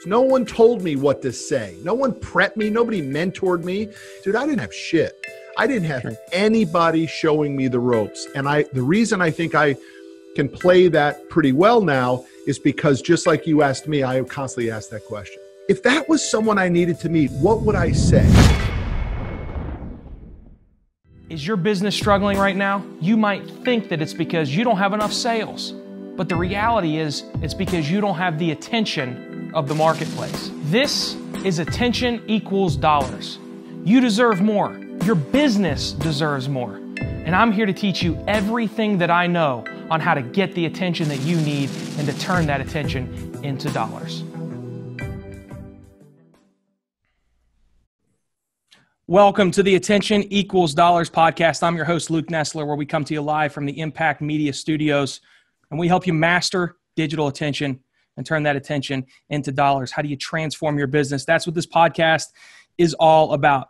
No one told me what to say. No one prepped me. Nobody mentored me. Dude, I didn't have shit. I didn't have anybody showing me the ropes. And the reason I think I can play that pretty well now is because just like you asked me, I constantly ask that question. If that was someone I needed to meet, what would I say? Is your business struggling right now? You might think that it's because you don't have enough sales. But the reality is, it's because you don't have the attention of the marketplace. This is attention equals dollars. You deserve more. Your business deserves more. And I'm here to teach you everything that I know on how to get the attention that you need and to turn that attention into dollars. Welcome to the Attention Equals Dollars podcast. I'm your host, Luke Nesler, where we come to you live from the Impact Media Studios, and we help you master digital attention and turn that attention into dollars. How do you transform your business? That's what this podcast is all about.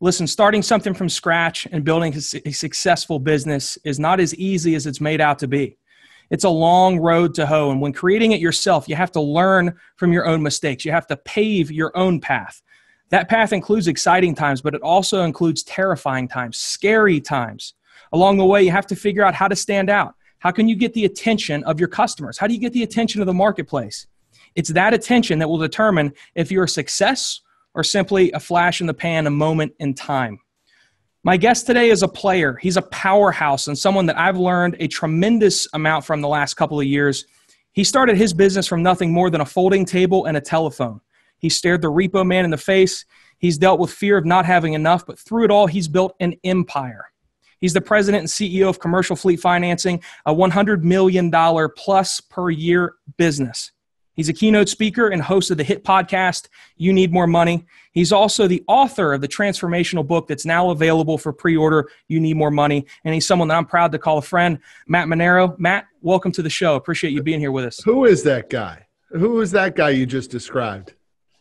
Listen, starting something from scratch and building a successful business is not as easy as it's made out to be. It's a long road to hoe, and when creating it yourself, you have to learn from your own mistakes. You have to pave your own path. That path includes exciting times, but it also includes terrifying times, scary times. Along the way, you have to figure out how to stand out. How can you get the attention of your customers? How do you get the attention of the marketplace? It's that attention that will determine if you're a success or simply a flash in the pan, a moment in time. My guest today is a player. He's a powerhouse and someone that I've learned a tremendous amount from the last couple of years. He started his business from nothing more than a folding table and a telephone. He stared the repo man in the face. He's dealt with fear of not having enough, but through it all, he's built an empire. He's the president and CEO of Commercial Fleet Financing, a $100 million plus per year business. He's a keynote speaker and host of the hit podcast, You Need More Money. He's also the author of the transformational book that's now available for pre-order, You Need More Money. And he's someone that I'm proud to call a friend, Matt Manero. Matt, welcome to the show. Appreciate you being here with us. Who is that guy? Who is that guy you just described?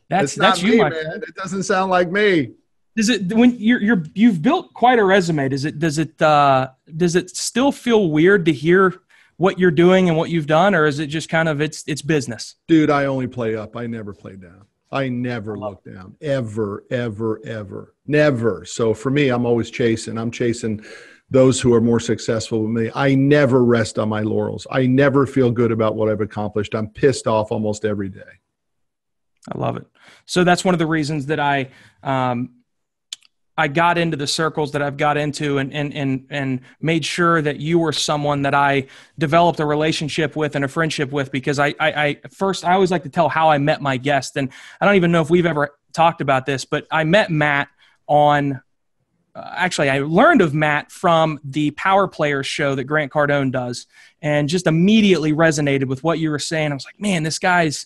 That's you, you, my man. friend. It doesn't sound like me. Does it, when you've built quite a resume, does it still feel weird to hear what you're doing and what you've done, or is it just kind of it's business? Dude, I only play up. I never play down. I never look down. Ever, ever, ever. Never. So for me, I'm always chasing. I'm chasing those who are more successful than me. I never rest on my laurels. I never feel good about what I've accomplished. I'm pissed off almost every day. I love it. So that's one of the reasons that I got into the circles that I've got into and made sure that you were someone that I developed a relationship with and a friendship with, because I always like to tell how I met my guest. And I don't even know if we've ever talked about this, but I met Matt on, actually I learned of Matt from the Power Players show that Grant Cardone does, and just immediately resonated with what you were saying. I was like, man, this guy's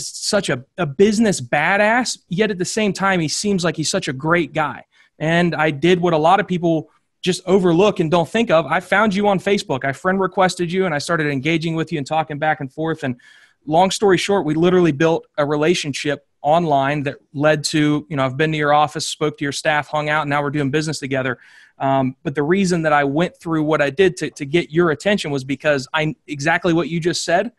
such a business badass, yet at the same time, he seems like he's such a great guy. And I did what a lot of people just overlook and don't think of. I found you on Facebook. I friend requested you, and I started engaging with you and talking back and forth. And long story short, we literally built a relationship online that led to, I've been to your office, spoke to your staff, hung out, and now we're doing business together. But the reason that I went through what I did to get your attention was because exactly what you just said,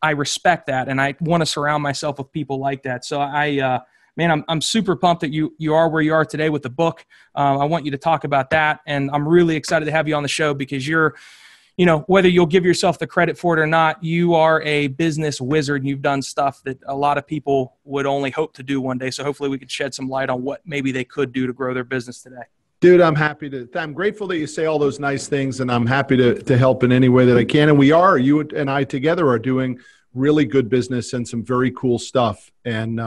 I respect that, and I want to surround myself with people like that. So I'm super pumped that you are where you are today with the book. I want you to talk about that, and I'm really excited to have you on the show because you're, whether you'll give yourself the credit for it or not, you are a business wizard, and you've done stuff that a lot of people would only hope to do one day. So hopefully we could shed some light on what maybe they could do to grow their business today. Dude, I'm grateful that you say all those nice things, and I'm happy to help in any way that I can. And you and I together are doing really good business and some very cool stuff. And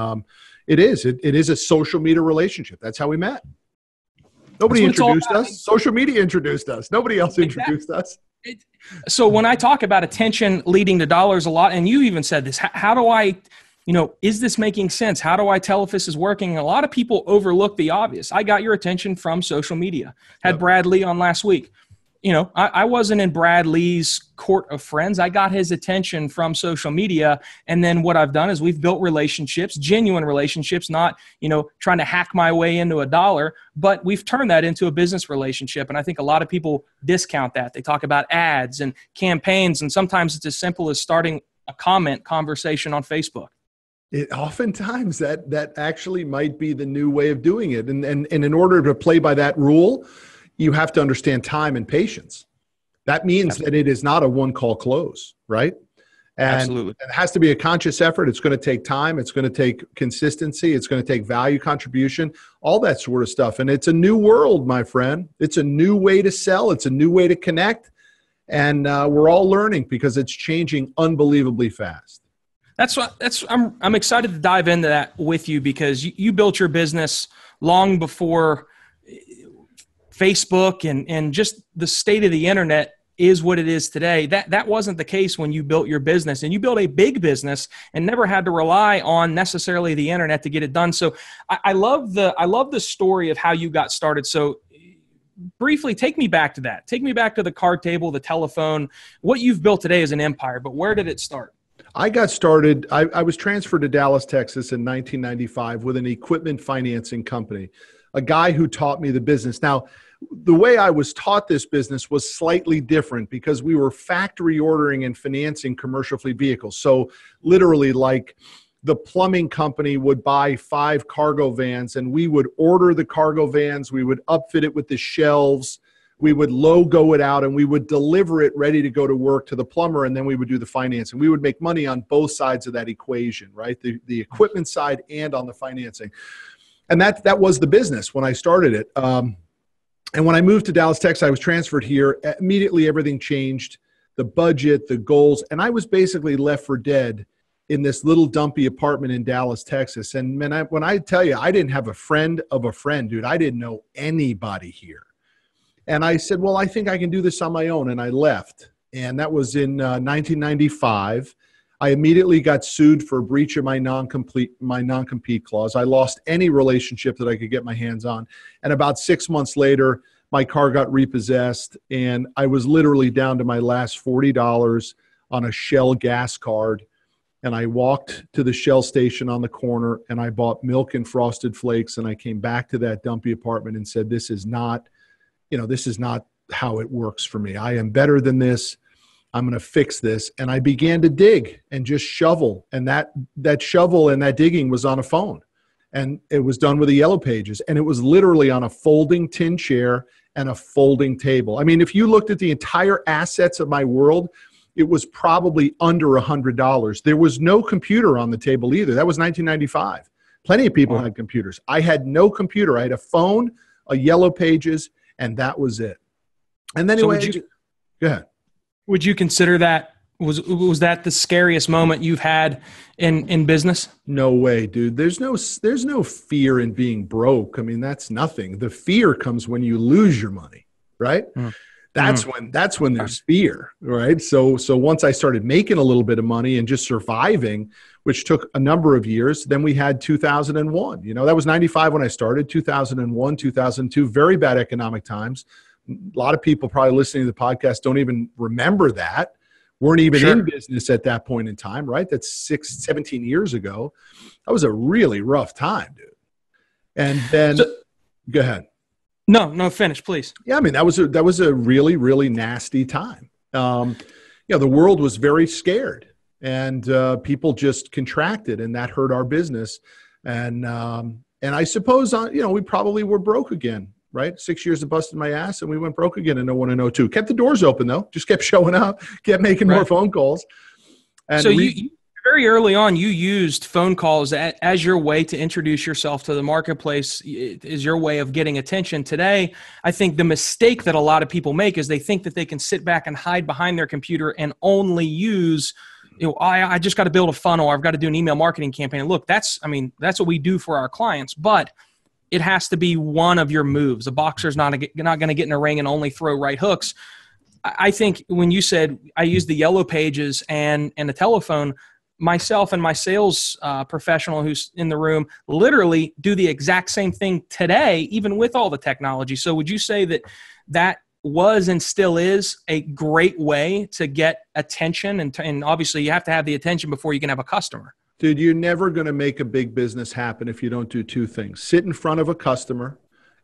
it is a social media relationship. That's how we met. Nobody introduced us. Social media introduced us. Nobody else introduced us. So when I talk about attention leading to dollars a lot, and you even said this, how do I, is this making sense? How do I tell if this is working? And a lot of people overlook the obvious. I got your attention from social media. Had Brad Lee on last week. I wasn't in Brad Lee's court of friends. I got his attention from social media. And then what I've done is we've built relationships, genuine relationships, not, trying to hack my way into a dollar, but we've turned that into a business relationship. And I think a lot of people discount that. They talk about ads and campaigns, and sometimes it's as simple as starting a comment conversation on Facebook. Oftentimes that actually might be the new way of doing it. And in order to play by that rule, you have to understand time and patience. That means that it is not a one-call close, right? And Absolutely. it has to be a conscious effort. It's going to take time. It's going to take consistency. It's going to take value contribution, all that sort of stuff. And it's a new world, my friend. It's a new way to sell. It's a new way to connect. And we're all learning because it's changing unbelievably fast. I'm excited to dive into that with you because you built your business long before Facebook and just the state of the internet is what it is today. That wasn't the case when you built your business, and you built a big business and never had to rely on necessarily the internet to get it done. So I love the story of how you got started. So briefly, take me back to that. Take me back to the card table, the telephone. What you've built today is an empire, but where did it start? I got started, I was transferred to Dallas, Texas in 1995 with an equipment financing company, a guy who taught me the business. Now, the way I was taught this business was slightly different because we were factory ordering and financing commercial fleet vehicles. So literally, like, the plumbing company would buy 5 cargo vans and we would order the cargo vans, we would upfit it with the shelves, we would logo it out, and we would deliver it ready to go to work to the plumber, and then we would do the financing. We would make money on both sides of that equation, right? The equipment side and on the financing. And that was the business when I started it. And when I moved to Dallas, Texas, I was transferred here. Immediately, everything changed, the budget, the goals, and I was basically left for dead in this little dumpy apartment in Dallas, Texas. And when I tell you, I didn't have a friend of a friend, dude. I didn't know anybody here. And I said, well, I think I can do this on my own. And I left. And that was in 1995. I immediately got sued for a breach of my non-compete clause. I lost any relationship that I could get my hands on. And about 6 months later, my car got repossessed. And I was literally down to my last $40 on a Shell gas card. And I walked to the Shell station on the corner and I bought milk and Frosted Flakes. And I came back to that dumpy apartment and said, this is not how it works for me. I am better than this. I'm going to fix this. And I began to dig and just shovel. And that shovel and that digging was on a phone. And it was done with the Yellow Pages. And it was literally on a folding tin chair and a folding table. I mean, if you looked at the entire assets of my world, it was probably under $100. There was no computer on the table either. That was 1995. Plenty of people had computers. I had no computer. I had a phone, a Yellow Pages, and that was it. And then anyway, go ahead. Would you consider that was that the scariest moment you've had in business? No way, dude. There's no fear in being broke. I mean, that's nothing. The fear comes when you lose your money, right? That's when there's fear, right? So once I started making a little bit of money and just surviving, which took a number of years, then we had 2001. That was 95 when I started. 2001, 2002, very bad economic times. A lot of people probably listening to the podcast don't even remember that. Weren't even in business at that point in time, right? That's 17 years ago. That was a really rough time, dude. And then, go ahead. No, finish, please. Yeah, I mean, that was a really, really nasty time. The world was very scared, and people just contracted, and that hurt our business. And I suppose, we probably were broke again, right? 6 years of busting my ass, and we went broke again in 01 and 02. Kept the doors open, though. Just kept showing up, kept making more phone calls. And so you very early on, you used phone calls as your way to introduce yourself to the marketplace, is your way of getting attention. Today, I think the mistake that a lot of people make is they think that they can sit back and hide behind their computer and only use, I just got to build a funnel, or I've got to do an email marketing campaign. And look, that's what we do for our clients, but it has to be one of your moves. A boxer's not going to get in a ring and only throw right hooks. I think when you said I use the Yellow Pages and the telephone, myself and my sales professional who's in the room literally do the exact same thing today, even with all the technology. So would you say that was and still is a great way to get attention? And obviously you have to have the attention before you can have a customer. Dude, you're never going to make a big business happen if you don't do two things. Sit in front of a customer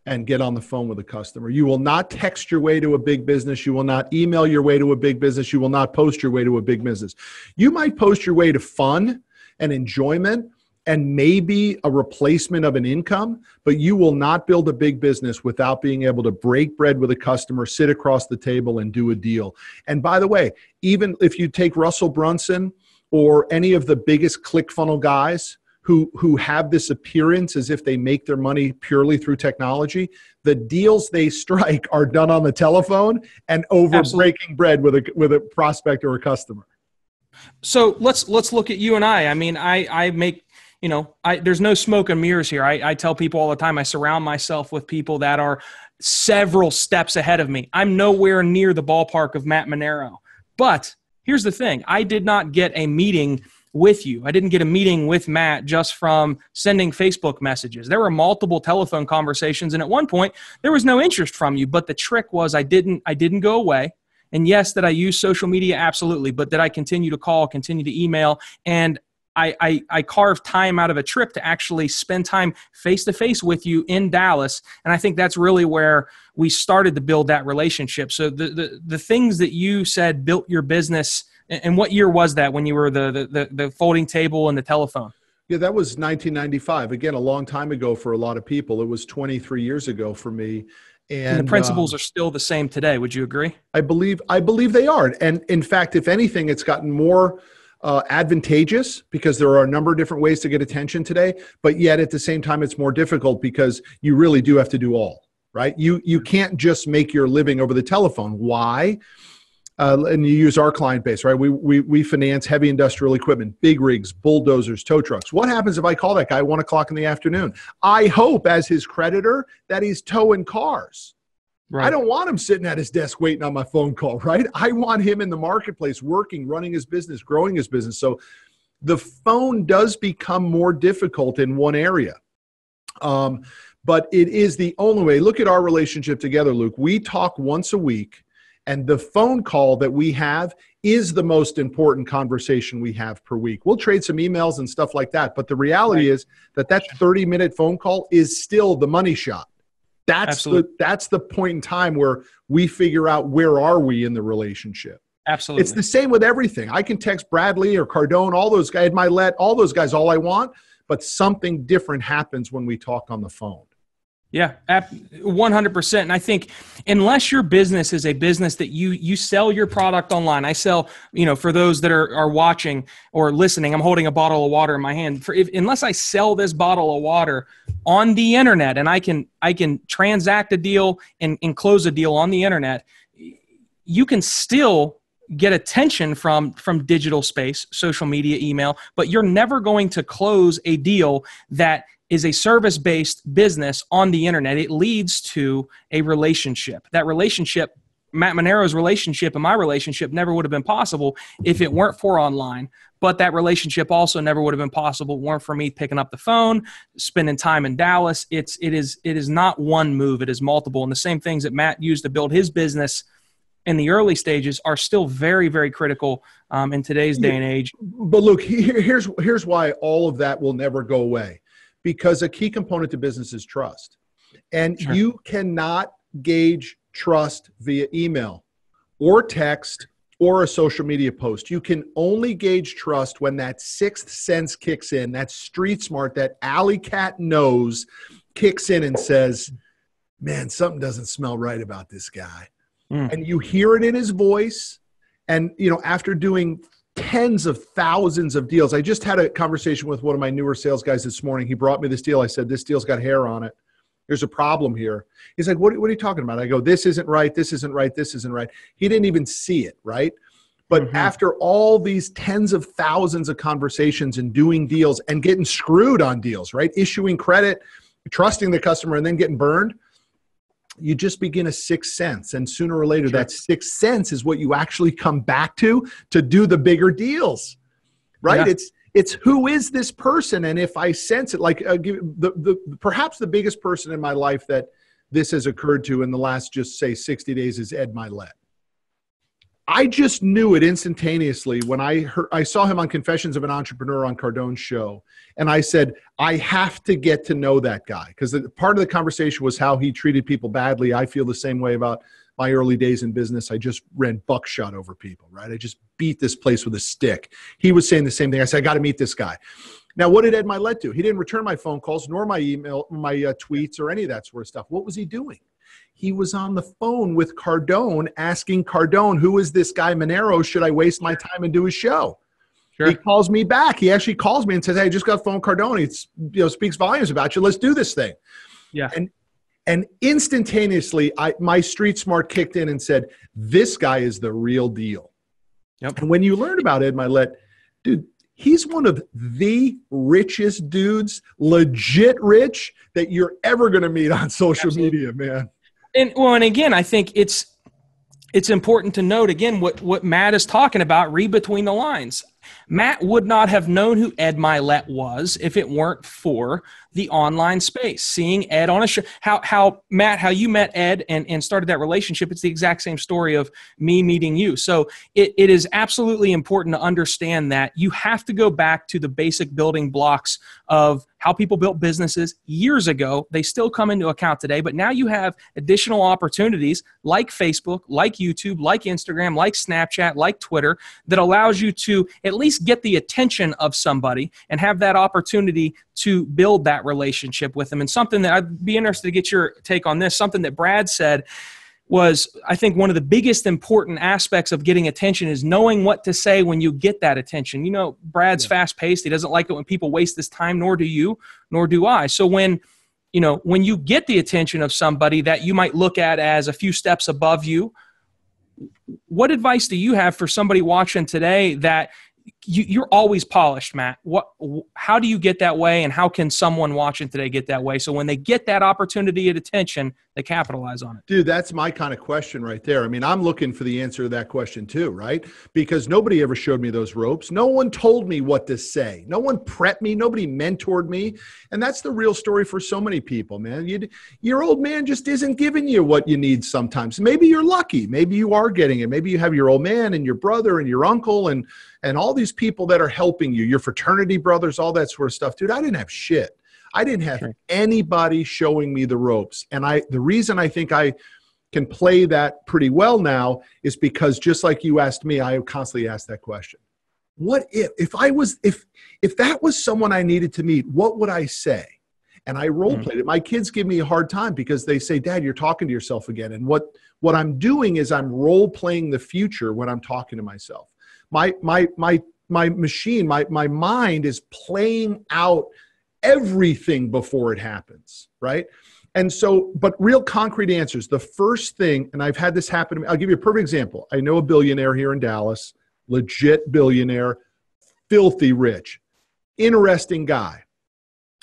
and get on the phone with a customer. You will not text your way to a big business. You will not email your way to a big business. You will not post your way to a big business. You might post your way to fun and enjoyment and maybe a replacement of an income, but you will not build a big business without being able to break bread with a customer, sit across the table and do a deal. And by the way, even if you take Russell Brunson or any of the biggest ClickFunnels guys who have this appearance as if they make their money purely through technology, the deals they strike are done on the telephone and over Absolutely. breaking bread with a prospect or a customer. So let's look at you and I. I mean, I make, there's no smoke and mirrors here. I tell people all the time, I surround myself with people that are several steps ahead of me. I'm nowhere near the ballpark of Matt Manero. But here's the thing. I did not get a meeting with you. I didn't get a meeting with Matt just from sending Facebook messages. There were multiple telephone conversations. And at one point, there was no interest from you. But the trick was I didn't go away. And yes, that I use social media, absolutely. But that I continue to call, continue to email, and I carved time out of a trip to actually spend time face-to-face with you in Dallas. And I think that's really where we started to build that relationship. So the things that you said built your business, and what year was that when you were the folding table and the telephone? Yeah, that was 1995. Again, a long time ago for a lot of people. It was 23 years ago for me. And the principles are still the same today. Would you agree? I believe they are. And in fact, if anything, it's gotten more advantageous because there are a number of different ways to get attention today. But yet at the same time, it's more difficult because you really do have to do all, right? You can't just make your living over the telephone. Why? And you use our client base, right? We finance heavy industrial equipment, big rigs, bulldozers, tow trucks. What happens if I call that guy at 1 o'clock in the afternoon? I hope as his creditor that he's towing cars. Right. I don't want him sitting at his desk waiting on my phone call, right? I want him in the marketplace working, running his business, growing his business. So the phone does become more difficult in one area. But it is the only way. Look at our relationship together, Luke. We talk once a week. And the phone call that we have is the most important conversation we have per week. We'll trade some emails and stuff like that. But the reality is that 30-minute phone call is still the money shot. That's the point in time where we figure out where are we in the relationship. Absolutely. It's the same with everything. I can text Bradley or Cardone, all those guys, Milet, all those guys, all I want. But something different happens when we talk on the phone. Yeah, 100%. And I think unless your business is a business that you sell your product online, I sell, for those that are watching or listening, I'm holding a bottle of water in my hand. Unless I sell this bottle of water on the internet and I can transact a deal and close a deal on the internet, you can still get attention from digital space, social media, email, but you're never going to close a deal that is a service-based business on the internet. It leads to a relationship. That relationship, Matt Manero's relationship and my relationship never would have been possible if it weren't for online. But that relationship also never would have been possible if it weren't for me picking up the phone, spending time in Dallas. It is not one move. It is multiple. And the same things that Matt used to build his business in the early stages are still very, very critical in today's day and age. But look, here's why all of that will never go away. Because a key component to business is trust. And you cannot gauge trust via email or text or a social media post. You can only gauge trust when that sixth sense kicks in, that street smart, that alley cat nose kicks in and says, man, something doesn't smell right about this guy. And you hear it in his voice. And, after doing tens of thousands of deals. I just had a conversation with one of my newer sales guys this morning. He brought me this deal. I said, this deal's got hair on it. There's a problem here. He's like, what are you talking about? I go, this isn't right. This isn't right. This isn't right. He didn't even see it, right? But after all these tens of thousands of conversations and doing deals and getting screwed on deals, right? Issuing credit, trusting the customer, and then getting burned, you just begin a sixth sense. And sooner or later, that sixth sense is what you actually come back to do the bigger deals, right? Yeah. It's who is this person? And if I sense it, like perhaps the biggest person in my life that this has occurred to in the last, just say 60 days is Ed Milet. I just knew it instantaneously when I saw him on Confessions of an Entrepreneur on Cardone's show. And I said, I have to get to know that guy. Because part of the conversation was how he treated people badly. I feel the same way about my early days in business, I just ran buckshot over people, right? I just beat this place with a stick. He was saying the same thing. I said, I got to meet this guy. Now, what did Ed Milet do? He didn't return my phone calls, nor my email, my tweets, or any of that sort of stuff. What was he doing? He was on the phone with Cardone, asking Cardone, who is this guy Manero? Should I waste my time and do his show? Sure. He calls me back. He actually calls me and says, hey, I just got phone Cardone. He speaks volumes about you. Let's do this thing. Yeah. And instantaneously, my street smart kicked in and said, this guy is the real deal. Yep. And when you learn about Ed Milet, dude, he's one of the richest dudes, legit rich, that you're ever going to meet on social media, man. And again, I think it's important to note, again, what Matt is talking about, read between the lines. Matt would not have known who Ed Milet was if it weren't for the online space. Seeing Ed on a show, Matt, how you met Ed and started that relationship, it's the exact same story of me meeting you. So it is absolutely important to understand that you have to go back to the basic building blocks of how people built businesses years ago. They still come into account today, but now you have additional opportunities like Facebook, like YouTube, like Instagram, like Snapchat, like Twitter, that allows you to at least get the attention of somebody and have that opportunity to build that relationship with them. And something that I'd be interested to get your take on this, something that Brad said was, I think, one of the biggest important aspects of getting attention is knowing what to say when you get that attention. You know, Brad's fast-paced. He doesn't like it when people waste his time, nor do you, nor do I. So when you get the attention of somebody that you might look at as a few steps above you, what advice do you have for somebody watching today that you're always polished, Matt? How do you get that way, and how can someone watching today get that way? So when they get that opportunity at attention, they capitalize on it. Dude, that's my kind of question right there. I mean, I'm looking for the answer to that question too, right? Because nobody ever showed me those ropes. No one told me what to say. No one prepped me. Nobody mentored me. And that's the real story for so many people, man. Your old man just isn't giving you what you need sometimes. Maybe you're lucky. Maybe you are getting it. Maybe you have your old man and your brother and your uncle and all these people that are helping you, your fraternity brothers, all that sort of stuff. Dude, I didn't have shit. I didn't have anybody showing me the ropes. And the reason I think I can play that pretty well now is because, just like you asked me, I constantly ask that question. What if that was someone I needed to meet, what would I say? And I role played it. My kids give me a hard time because they say, Dad, you're talking to yourself again. And what I'm doing is I'm role playing the future when I'm talking to myself. My machine, my mind is playing out everything before it happens, right? And so, but real concrete answers. The first thing, and I've had this happen to me, I'll give you a perfect example. I know a billionaire here in Dallas, legit billionaire, filthy rich, interesting guy.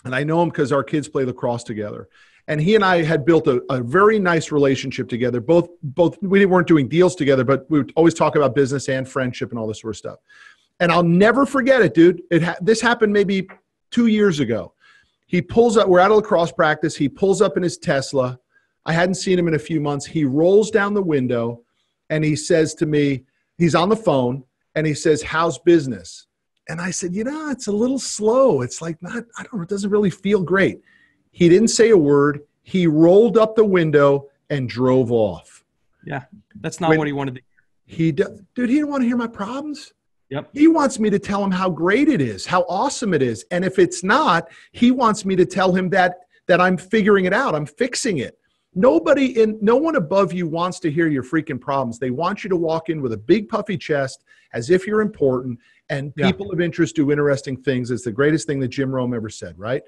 And I know him because our kids play lacrosse together. And he and I had built a very nice relationship together. Both we weren't doing deals together, but we would always talk about business and friendship and all this sort of stuff. And I'll never forget it, dude. This happened maybe 2 years ago. He pulls up, we're at a lacrosse practice. He pulls up in his Tesla. I hadn't seen him in a few months. He rolls down the window and he says to me, he's on the phone and he says, how's business? And I said, it's a little slow. It's like it doesn't really feel great. He didn't say a word. He rolled up the window and drove off. Yeah, that's not what he wanted to hear. Dude, he didn't want to hear my problems. Yep. He wants me to tell him how great it is, how awesome it is. And if it's not, he wants me to tell him that I'm figuring it out. I'm fixing it. No one above you wants to hear your freaking problems. They want you to walk in with a big puffy chest as if you're important, and people of interest do interesting things. It's the greatest thing that Jim Rome ever said, right?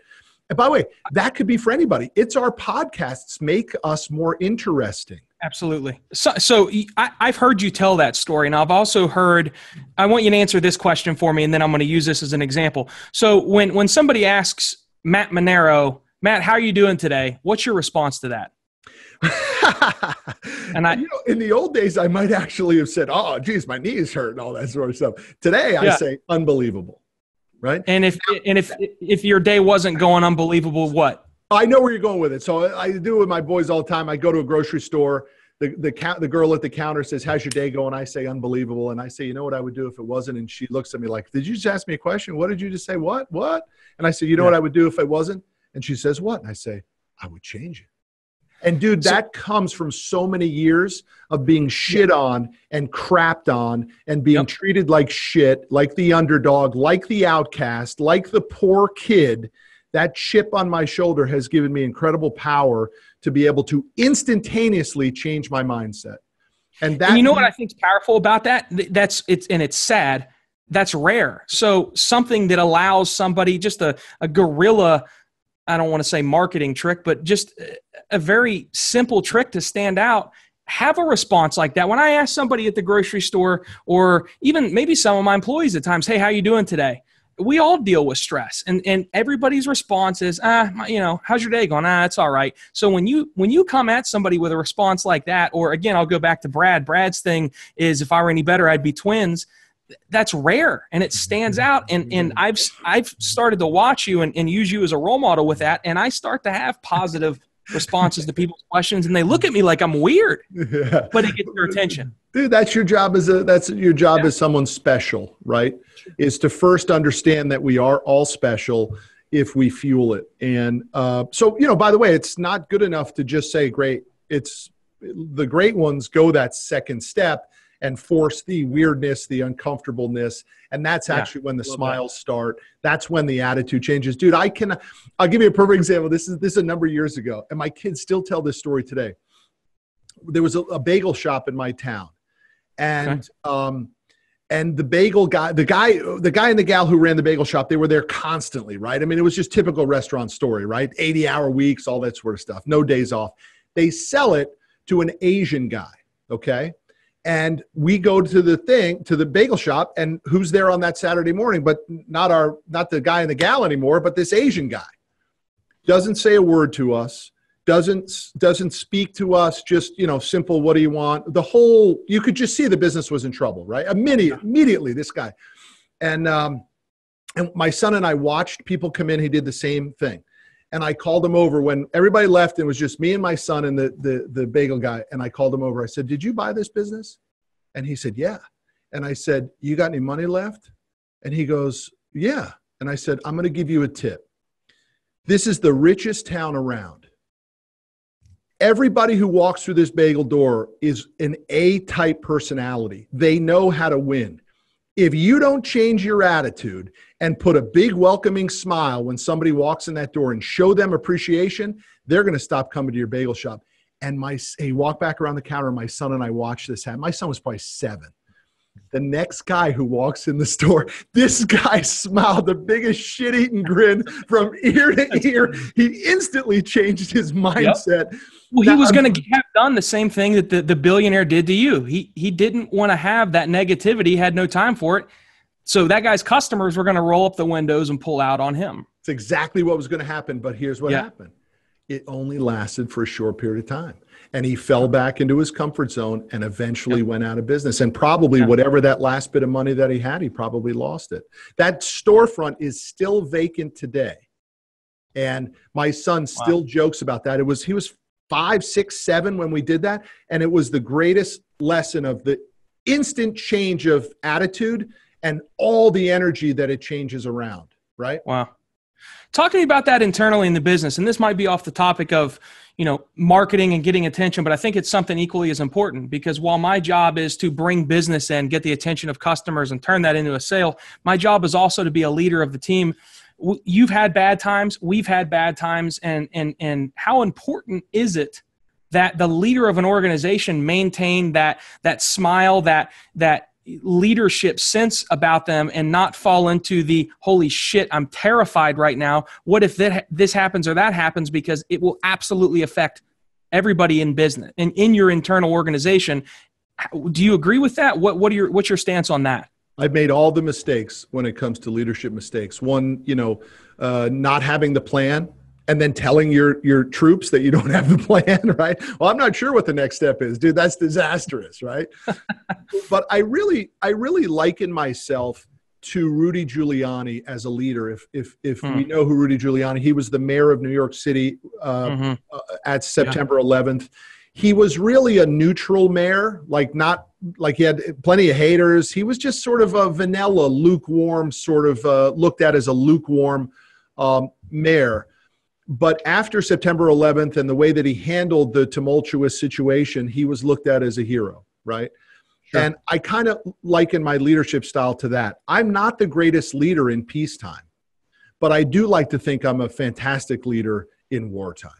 And by the way, that could be for anybody. It's our podcasts make us more interesting. Absolutely. So I've heard you tell that story, and I've also heard, I want you to answer this question for me, and then I'm going to use this as an example. So when somebody asks Matt Manero, Matt, how are you doing today? What's your response to that? And in the old days, I might actually have said, oh, geez, my knees hurt and all that sort of stuff. Today, I say unbelievable, right? And if your day wasn't going unbelievable, what? I know where you're going with it. So I do it with my boys all the time. I go to a grocery store. The girl at the counter says, how's your day going? I say, unbelievable. And I say, you know what I would do if it wasn't? And she looks at me like, did you just ask me a question? What did you just say? What? And I say, you know what I would do if it wasn't? And she says, what? And I say, I would change it. And dude, that comes from so many years of being shit on and crapped on and being treated like shit, like the underdog, like the outcast, like the poor kid. That chip on my shoulder has given me incredible power to be able to instantaneously change my mindset. And you know what I think is powerful about that? It's sad. That's rare. So something that allows somebody, just a guerrilla, I don't want to say marketing trick, but just a very simple trick to stand out, have a response like that. When I ask somebody at the grocery store, or even maybe some of my employees at times, hey, how you doing today? We all deal with stress, and everybody's response is, how's your day going? It's all right. So when you come at somebody with a response like that, or again, I'll go back to Brad. Brad's thing is, if I were any better, I'd be twins. That's rare, and it stands out. And I've started to watch you and use you as a role model with that, and I start to have positive responses to people's questions, and they look at me like I'm weird, but it gets their attention. Dude, that's your job as someone special, right? Is to first understand that we are all special if we fuel it. And so, by the way, it's not good enough to just say great. It's the great ones go that second step and force the weirdness, the uncomfortableness. And that's actually when the smiles start. That's when the attitude changes. Dude, I'll give you a perfect example. This is a number of years ago, and my kids still tell this story today. There was a bagel shop in my town. And and the bagel guy, the guy and the gal who ran the bagel shop, they were there constantly, right? I mean, it was just typical restaurant story, right? 80-hour weeks, all that sort of stuff. No days off. They sell it to an Asian guy, okay? And we go to the bagel shop, and who's there on that Saturday morning? But not the guy and the gal anymore, but this Asian guy. Doesn't say a word to us. Doesn't speak to us, just, simple, what do you want? You could just see the business was in trouble, right? Immediately, this guy. And my son and I watched people come in. He did the same thing. And I called him over when everybody left, and it was just me and my son and the bagel guy. And I called him over. I said, did you buy this business? And he said, yeah. And I said, you got any money left? And he goes, yeah. And I said, I'm going to give you a tip. This is the richest town around. Everybody who walks through this bagel door is an A-type personality. They know how to win. If you don't change your attitude and put a big welcoming smile when somebody walks in that door and show them appreciation, they're going to stop coming to your bagel shop. And he walked back around the counter, and my son and I watched this happen. My son was probably 7. The next guy who walks in the store, this guy smiled the biggest shit-eating grin from ear to ear. He instantly changed his mindset. Yep. Well, he was going to have done the same thing that the billionaire did to you. He didn't want to have that negativity, had no time for it. So that guy's customers were going to roll up the windows and pull out on him. It's exactly what was going to happen, but here's what happened. It only lasted for a short period of time. And he fell back into his comfort zone and eventually went out of business. And probably whatever that last bit of money that he had, he probably lost it. That storefront is still vacant today. And my son still jokes about that. He was 5, 6, 7 when we did that. And it was the greatest lesson of the instant change of attitude and all the energy that it changes around, right? Wow. Talk to me about that internally in the business. And this might be off the topic of, marketing and getting attention, but I think it's something equally as important, because while my job is to bring business in, get the attention of customers and turn that into a sale, my job is also to be a leader of the team. You've had bad times. We've had bad times. And how important is it that the leader of an organization maintain that smile, that leadership sense about them, and not fall into the holy shit, I'm terrified right now. What if this happens or that happens? Because it will absolutely affect everybody in business and in your internal organization. Do you agree with that? What's your stance on that? I've made all the mistakes when it comes to leadership mistakes. One, not having the plan, and then telling your troops that you don't have the plan, right? Well, I'm not sure what the next step is, dude. That's disastrous, right? But I really liken myself to Rudy Giuliani as a leader. If we know who Rudy Giuliani, he was the mayor of New York City at September 11th. He was really a neutral mayor, not like he had plenty of haters. He was just sort of a vanilla, lukewarm, sort of looked at as a lukewarm mayor. But after September 11th and the way that he handled the tumultuous situation, he was looked at as a hero, right? Sure. And I kind of liken my leadership style to that. I'm not the greatest leader in peacetime, but I do like to think I'm a fantastic leader in wartime.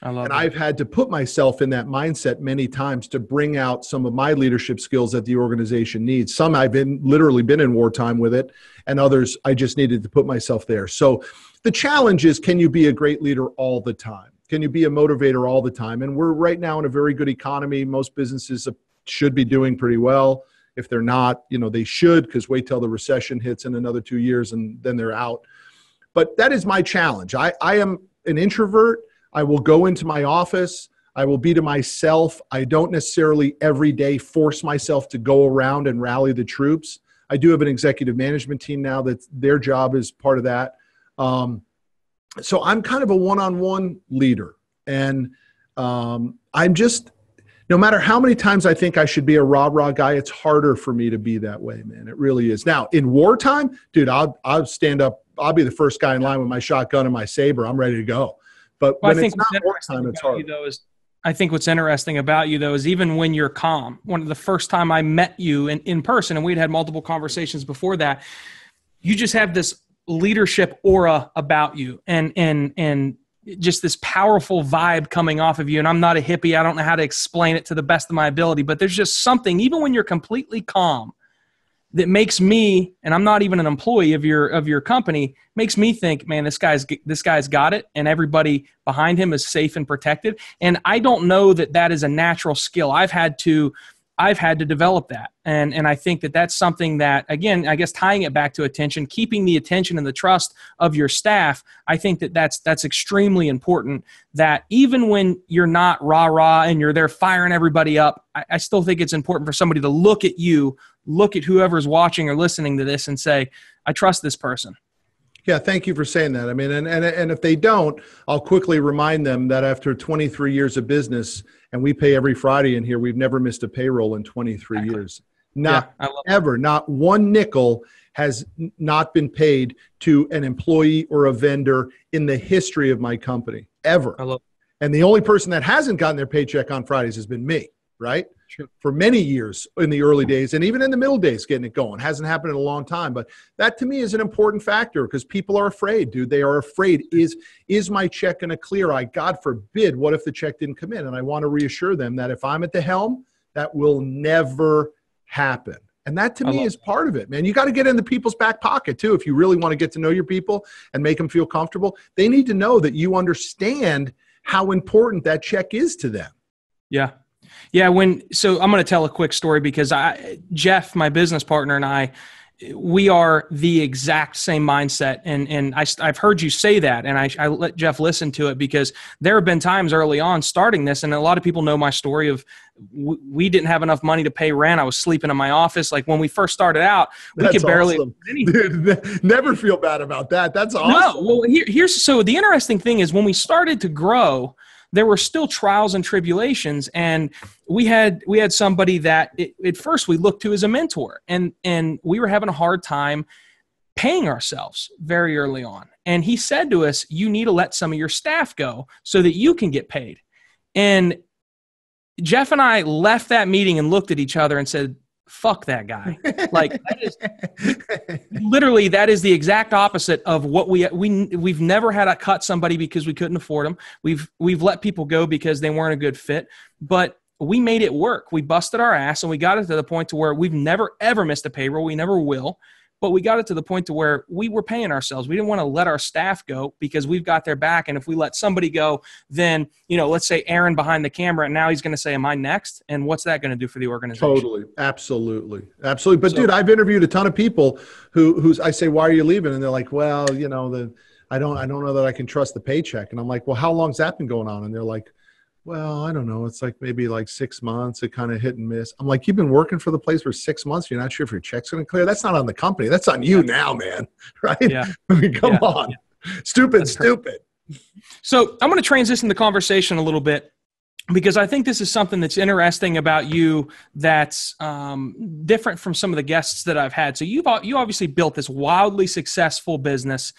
I've had to put myself in that mindset many times to bring out some of my leadership skills that the organization needs. Some I've literally been in wartime with it, and others I just needed to put myself there. So the challenge is, can you be a great leader all the time? Can you be a motivator all the time? And we're right now in a very good economy. Most businesses should be doing pretty well. If they're not, they should, because wait till the recession hits in another 2 years and then they're out. But that is my challenge. I am an introvert. I will go into my office. I will be to myself. I don't necessarily every day force myself to go around and rally the troops. I do have an executive management team now that their job is part of that. So I'm kind of a one-on-one leader. And I'm just, no matter how many times I think I should be a rah-rah guy, it's harder for me to be that way, man. It really is. Now, in wartime, dude, I'll stand up. I'll be the first guy in line with my shotgun and my saber. I'm ready to go. But when it's not wartime, it's hard. I think what's interesting about you, though, is even when you're calm, one of the first time I met you in person, and we'd had multiple conversations before that, you just have this leadership aura about you and just this powerful vibe coming off of you. And I'm not a hippie. I don't know how to explain it to the best of my ability, but there's just something, even when you're completely calm, that makes me, and I'm not even an employee of your company, makes me think, man, this guy's got it, and everybody behind him is safe and protected. And I don't know that is a natural skill. I've had to develop that. And I think that's something that, again, I guess tying it back to attention, keeping the attention and the trust of your staff, I think that's extremely important, that even when you're not rah-rah and you're there firing everybody up, I still think it's important for somebody to look at you, look at whoever's watching or listening to this and say, I trust this person. Yeah, thank you for saying that. I mean, and if they don't, I'll quickly remind them that after 23 years of business, and we pay every Friday in here, we've never missed a payroll in 23 years. Not ever. Not one nickel has not been paid to an employee or a vendor in the history of my company, ever. And the only person that hasn't gotten their paycheck on Fridays has been me, right? Sure. For many years in the early days and even in the middle days getting it going. Hasn't happened in a long time. But that to me is an important factor because people are afraid, dude. They are afraid. Is my check going to clear? God forbid, what if the check didn't come in? And I want to reassure them that if I'm at the helm, that will never happen. And that to me is part of it, man. You got to get in the people's back pocket too. If you really want to get to know your people and make them feel comfortable, they need to know that you understand how important that check is to them. Yeah. Yeah. So I'm going to tell a quick story because Jeff, my business partner, and I, we are the exact same mindset. And I've heard you say that, and I let Jeff listen to it because there have been times early on starting this, and a lot of people know my story of we didn't have enough money to pay rent. I was sleeping in my office. Like when we first started out, we could barely awesome. Dude, never feel bad about that. That's awesome. No, well, so the interesting thing is when we started to grow, there were still trials and tribulations, and we had somebody that at first we looked to as a mentor, and we were having a hard time paying ourselves very early on. And he said to us, "You need to let some of your staff go so that you can get paid." And Jeff and I left that meeting and looked at each other and said, fuck that guy. Like that is the exact opposite of what we've never had to cut somebody because we couldn't afford them. We've let people go because they weren't a good fit, but we made it work. We busted our ass and we got it to the point to where we've never ever missed a payroll. We never will. But we got it to the point to where we were paying ourselves. We didn't want to let our staff go because we've got their back. And if we let somebody go, then, let's say Aaron behind the camera, and now he's going to say, am I next? And what's that going to do for the organization? Totally. Absolutely. But dude, I've interviewed a ton of people who's I say, why are you leaving? And they're like, well, I don't know that I can trust the paycheck. And I'm like, well, how long's that been going on? And they're like, well, I don't know. It's like maybe like 6 months. It kind of hit and miss. I'm like, you've been working for the place for 6 months. You're not sure if your check's going to clear. That's not on the company. That's on you now, man. Right? Yeah. I mean, come on. Yeah. Stupid. So I'm going to transition the conversation a little bit because I think this is something that's interesting about you that's different from some of the guests that I've had. So you obviously built this wildly successful business.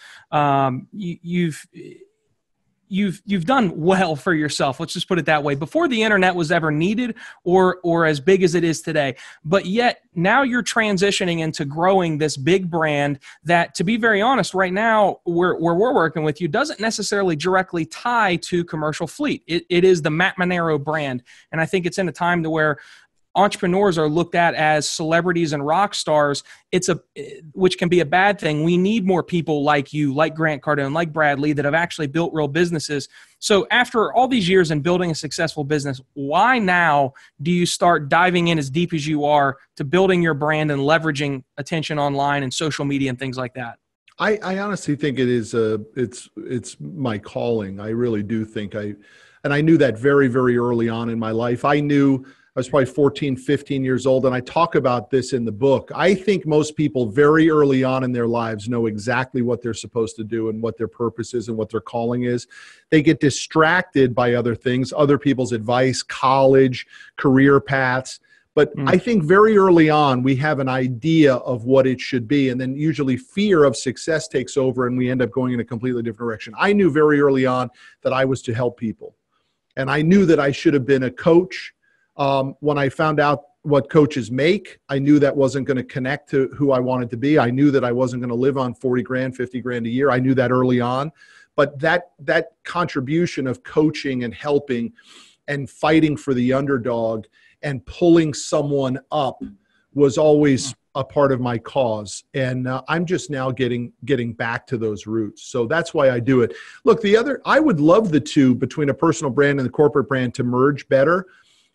you've done well for yourself. Let's just put it that way. Before the internet was ever needed or as big as it is today, but yet now you're transitioning into growing this big brand that, to be very honest, right now where we're working with you doesn't necessarily directly tie to commercial fleet. It is the Matt Manero brand, and I think it's in a time to where entrepreneurs are looked at as celebrities and rock stars. Which can be a bad thing. We need more people like you, like Grant Cardone, like Brad Lee, that have actually built real businesses. So after all these years in building a successful business, why now do you start diving in as deep as you are to building your brand and leveraging attention online and social media and things like that? I honestly think it is it's my calling. I really do think and I knew that very, very early on in my life. I was probably 14, 15 years old, and I talk about this in the book. I think most people very early on in their lives know exactly what they're supposed to do and what their purpose is and what their calling is. They get distracted by other things, other people's advice, college, career paths. But I think very early on, we have an idea of what it should be. And then usually fear of success takes over and we end up going in a completely different direction. I knew very early on that I was to help people. And I knew that I should have been a coach. When I found out what coaches make, I knew that wasn't going to connect to who I wanted to be. I knew that I wasn't going to live on 40 grand, 50 grand a year. I knew that early on. But that contribution of coaching and helping and fighting for the underdog and pulling someone up was always a part of my cause. And I'm just now getting back to those roots. So that's why I do it. Look, I would love the two between a personal brand and the corporate brand to merge better.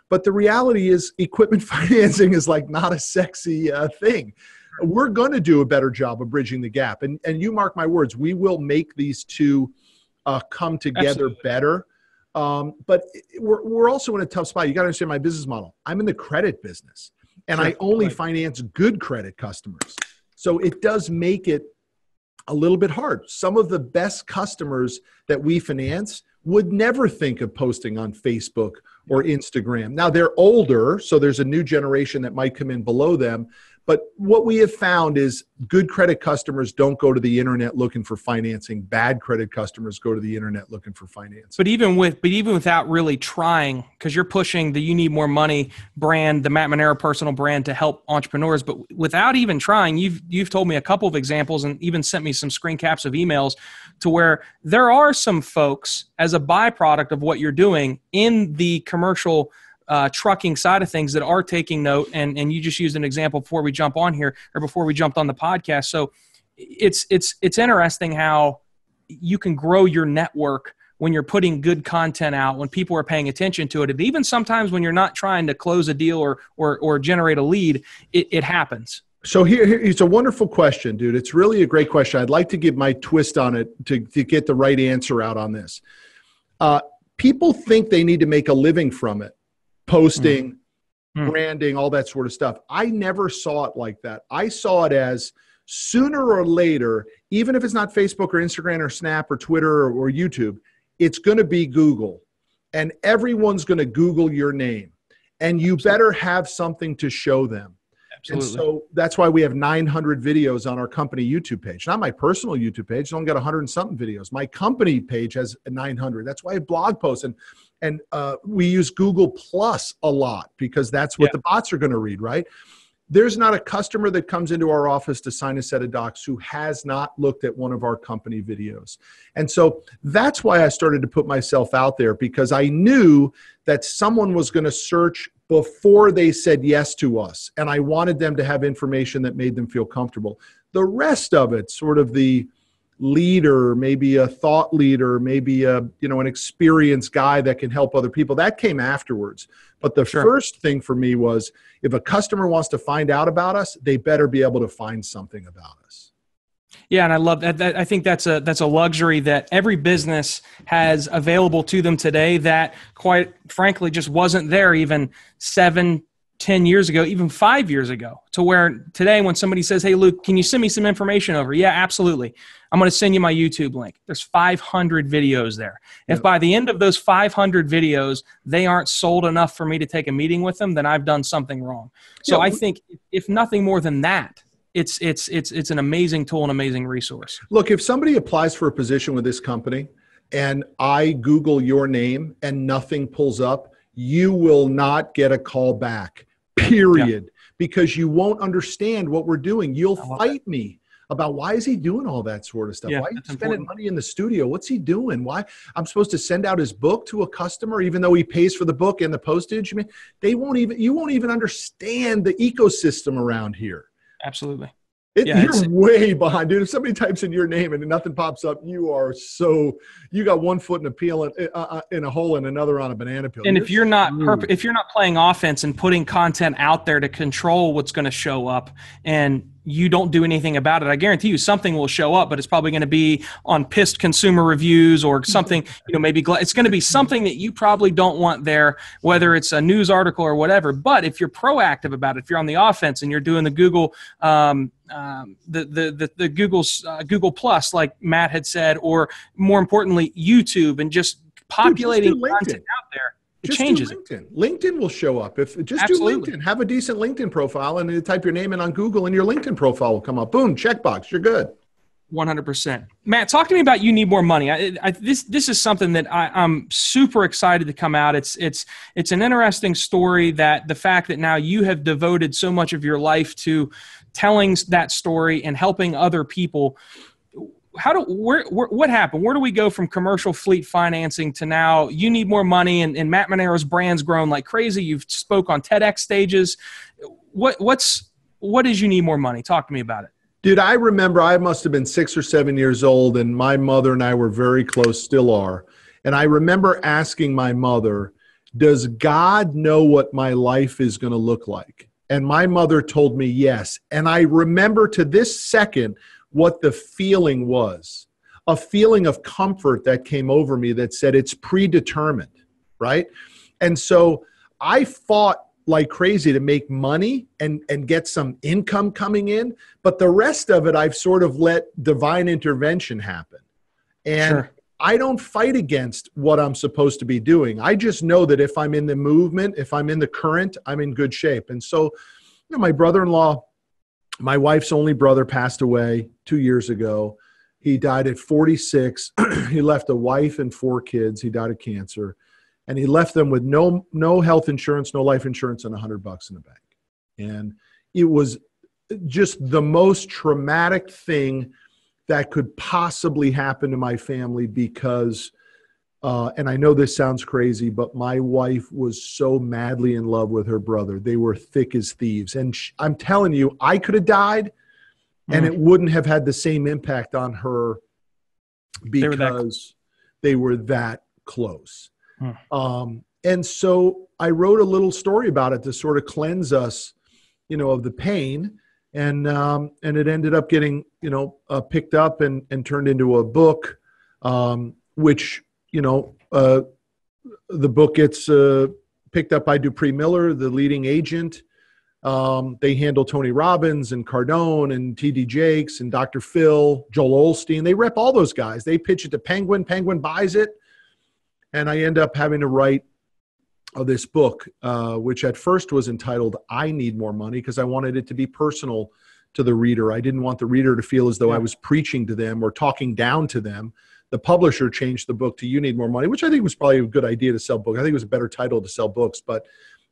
But the reality is equipment financing is like not a sexy thing. We're going to do a better job of bridging the gap. And you mark my words, we will make these two come together Absolutely. better. But we're also in a tough spot. You got to understand my business model. I'm in the credit business, and I only finance good credit customers. So it does make it a little bit hard. Some of the best customers that we finance would never think of posting on Facebook or Instagram. Now they're older, so there's a new generation that might come in below them. But what we have found is good credit customers don't go to the internet looking for financing. Bad credit customers go to the internet looking for financing. But even without really trying, because you're pushing the You Need More Money brand, the Matt Manero personal brand, to help entrepreneurs, but without even trying, you've told me a couple of examples and even sent me some screen caps of emails to where there are some folks, as a byproduct of what you're doing in the commercial trucking side of things, that are taking note. And you just used an example before we jump on here, or before we jumped on the podcast. So it's interesting how you can grow your network when you're putting good content out, when people are paying attention to it. And even sometimes when you're not trying to close a deal or generate a lead, it happens. So here, it's a wonderful question, dude. It's really a great question. I'd like to give my twist on it to get the right answer out on this. People think they need to make a living from it. Posting, branding, all that sort of stuff. I never saw it like that. I saw it as sooner or later, even if it's not Facebook or Instagram or Snap or Twitter or YouTube, it's going to be Google. And everyone's going to Google your name. And you better have something to show them. Absolutely. And so that's why we have 900 videos on our company YouTube page. Not my personal YouTube page. I only got 100 and something videos. My company page has 900. That's why I have blog posts. And we use Google Plus a lot because that's what the bots are going to read, right? There's not a customer that comes into our office to sign a set of docs who has not looked at one of our company videos. And so that's why I started to put myself out there, because I knew that someone was going to search before they said yes to us. And I wanted them to have information that made them feel comfortable. The rest of it, sort of the leader, maybe a thought leader, maybe an experienced guy that can help other people, that came afterwards. But the first thing for me was, if a customer wants to find out about us, they better be able to find something about us. Yeah, and I love that. I think that's a luxury that every business has available to them today that, quite frankly, just wasn't there even 7, 10 years ago, even 5 years ago, to where today when somebody says, "Hey, Luke, can you send me some information over?" Yeah, absolutely. I'm going to send you my YouTube link. There's 500 videos there. If by the end of those 500 videos, they aren't sold enough for me to take a meeting with them, then I've done something wrong. So I think if nothing more than that, it's an amazing tool, an amazing resource. Look, if somebody applies for a position with this company, and I Google your name and nothing pulls up, you will not get a call back, period. Yeah. Because you won't understand what we're doing. You'll fight me about why is he doing all that sort of stuff? Yeah, why are you spending money in the studio? What's he doing? Why I'm supposed to send out his book to a customer, even though he pays for the book and the postage? I mean, you won't even understand the ecosystem around here. Absolutely. You're way behind, dude. If somebody types in your name and nothing pops up, you got one foot in a peel in a hole and another on a banana peel. And if you're not playing offense and putting content out there to control what's going to show up, and you don't do anything about it, I guarantee you something will show up, but it's probably going to be on pissed consumer reviews or something, maybe it's going to be something that you probably don't want there, whether it's a news article or whatever. But if you're proactive about it, if you're on the offense and you're doing the Google, the Google's Google Plus, like Matt had said, or more importantly, YouTube, and just populating content out there, it changes. LinkedIn will show up. Do LinkedIn, have a decent LinkedIn profile, and you type your name in on Google, and your LinkedIn profile will come up. Boom, checkbox, you're good. 100%. Matt, talk to me about You Need More Money. This is something that I'm super excited to come out. It's an interesting story, that the fact that now you have devoted so much of your life to telling that story and helping other people. What happened? Where do we go from commercial fleet financing to now You Need More Money, and Matt Manero's brand's grown like crazy? You've spoke on TEDx stages. What is You Need More Money? Talk to me about it. Dude, I remember I must have been 6 or 7 years old, and my mother and I were very close, still are. And I remember asking my mother, does God know what my life is going to look like? And my mother told me yes. And I remember to this second what the feeling was, a feeling of comfort that came over me that said it's predetermined, right? And so I fought like crazy to make money and get some income coming in, but the rest of it, I've sort of let divine intervention happen. And sure. I don't fight against what I'm supposed to be doing. I just know that if I'm in the movement, if I'm in the current, I'm in good shape. And so, my brother-in-law, my wife's only brother, passed away 2 years ago. He died at 46. He left a wife and 4 kids. He died of cancer. And he left them with no health insurance, no life insurance, and $100 in the bank. And it was just the most traumatic thing that could possibly happen to my family because, and I know this sounds crazy, but my wife was so madly in love with her brother. They were thick as thieves. And I'm telling you, I could have died and it wouldn't have had the same impact on her because they were that close. And so I wrote a little story about it to sort of cleanse us, of the pain. And it ended up getting, picked up and turned into a book, which, the book gets picked up by Dupree Miller, the leading agent. They handle Tony Robbins and Cardone and T.D. Jakes and Dr. Phil, Joel Osteen. They rep all those guys. They pitch it to Penguin. Penguin buys it. And I end up having to write this book, which at first was entitled I Need More Money, because I wanted it to be personal to the reader. I didn't want the reader to feel as though I was preaching to them or talking down to them. The publisher changed the book to You Need More Money, which I think was probably a good idea to sell books. I think it was a better title to sell books, but